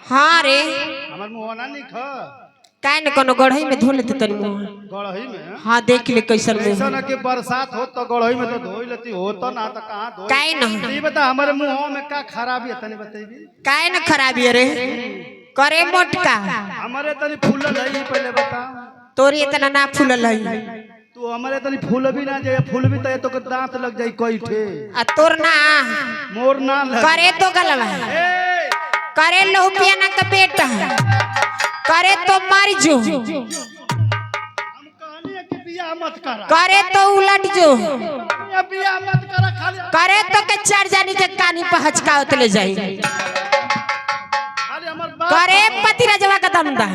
हाँ रे हमर मुंह ना निख काहे न कोनो गढ़ई में धो लेते तनी मुंह गढ़ई में। हाँ देख ले कैसन मुंह ऐसा ना कि बरसात हो तो गढ़ई में तो धोई लेती हो तो ना तो कहां धोई। काहे न ये बता हमारे मुंह में का खराबी है तनी बताइबी। काहे न खराबी है रे करे मोटका हमारे तनी फूलल है पहले बता। तोरी इतना ना फूलल है तू हमारे तनी फूल भी ना जाए फूल भी तो के दांत लग जाई कोई ठे आ तोर ना मोर ना लग करे तो गलवा करे लोपिया ना का बेटा करे तो मर जो हम कहनी है कि बियाह मत करा करे तो उलट जो ये बियाह मत करा खाली करे तो के चार जानी के कानी पे हचकावत ले जाई खाली हमर बाप करे पति राजवा का दमदा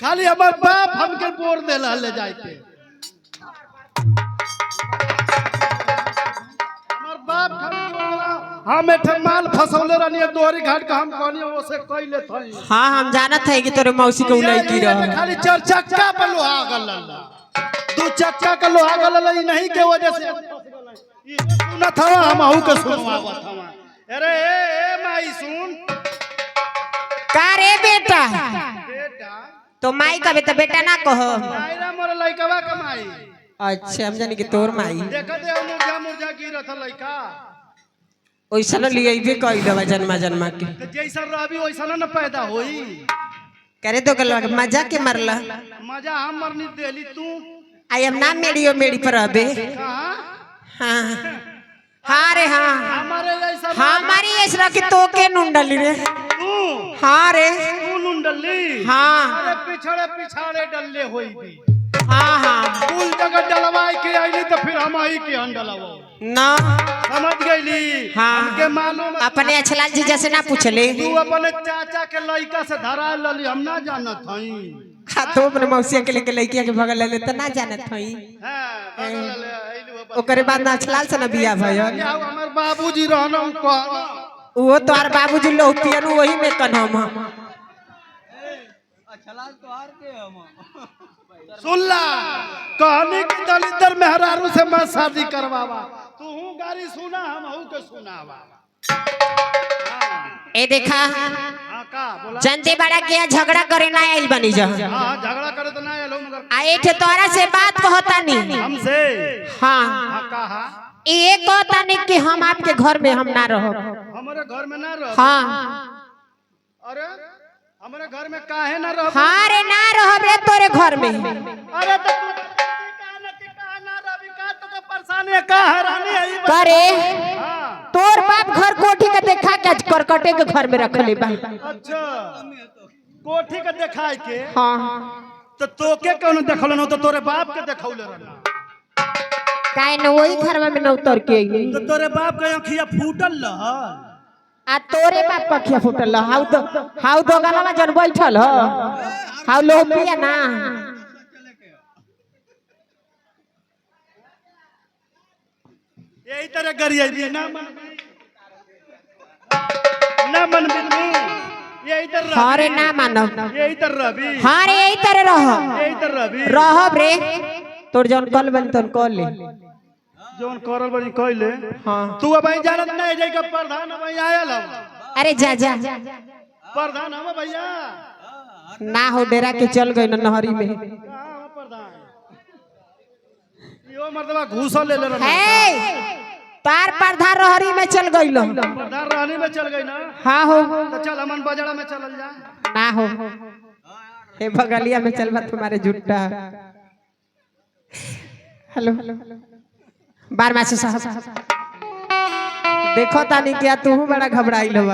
खाली हमर बाप हमके बोर देला ले जाए के हमर बाप हम एठे माल फसौले रहनी दोहरी घाट का हम कहनी ओसे कई ले थई। हाँ हम जानत है कि तोरे मौसी के उलाई की रह खाली चार चक्का पे लोहा गल दू चक्का का लोहा गल नहीं के वजह से ई सुना था हम आहू के सुनवावत हवा। अरे ए माई सुन का रे बेटा बेटा तो माई का बेटा बेटा ना कहो मायरा मोर लइकवा कमाई अच्छा हम जानी कि तोर माई देखत है मुर्जा मुर्जा गिरत है लइका ओइसा न लिए भी कई दवा जन्मा जन्मा के जैसा रहबी वैसा ना पैदा होई। करे तो गलवा के मजा के मरला मजा हम मरनी देली तू आई एम ना मेडियो मेडी पर अबे कहां हाँ हाँ रे हाँ हमारे जैसा हमारी ऐसा कि तो के नुंडली रे तू हाँ रे तू नुंडली हाँ अरे पिछड़े पिछाड़े डल्ले होई भी हाँ हाँ कुल जगह डलवाई के आईली तो फिर हम आई के अंडलवा ना समझ गईली हाँ हमके मालूम अपने अछलाल जी जैसे ना पूछले तू अपने चाचा के लइका से धरा लली हम ना जानत हई। हाँ तो अपने मौसिया के लेके लड़किया के भगल ले तो ना जानत हई हां बगल ले आइलू ओकरे बाद ना अछलाल से ना बिया भयल हमर बाबूजी रहना कहना वो तोहर बाबूजी लोपियन वही में कन्हम सुनला कहनी कि दलितर मेहरारू से मैं शादी करवावा तू गाड़ी सुना हम हूं के सुनावा। ए देखा हां का बोला जनते बड़ा के झगड़ा करे ना आइल बनी जा हां झगड़ा करे तो ना आलो मगर आए थे तोरा से बात कहता नहीं हमसे हाँ हां कहा ये कहता नहीं कि हम आपके घर में हम ना रहो हमारे घर में ना रह। हाँ अरे हमारे घर में काहे ना रह। हाँ रे ना रहो रे तोरे घर में अरे तो कहा ना रवि का तो परेशानी है का हैरानी है करे हां तोर बाप घर कोठी के देखा के करकटे के घर में रखले बा अच्छा कोठी के देखाई के हाँ तो तोके कौन देखल न तो तोरे बाप के देखौले रहना काहे न वही घर में न उतर के अइले तो तोरे बाप के आंखिया फूटल रह आ तोरे बाप पखिया फुटल हाउ दो गलवा जन बैठल ह हाउ लोपिया ना यही तरह गरिया भी ना मन बिनु यही तरह हाँ रे ना मानो यही तरह भी हाँ रे यही तरह रह यही तरह भी रहब रे तोर जौन कल बन तोन कल ले जोन करल बनी कहले हाँ तू अब जानत नहीं जाई का प्रधान अब आयल हम अरे जा जा प्रधान हम भैया ना हो डेरा के चल गए न नहरी में हां प्रधान यो मर्दवा घूसा ले ले रहा हे तार प्रधान रहरी में चल गइलो प्रधान रहने में चल गई ना। हाँ हो तो चल अमन बाजारा में चलल जा ना हो हे बगलिया में चलबा तुम्हारे जुट्टा हेलो बार मासी साहब देखो तानी क्या तू बड़ा घबराइल बा।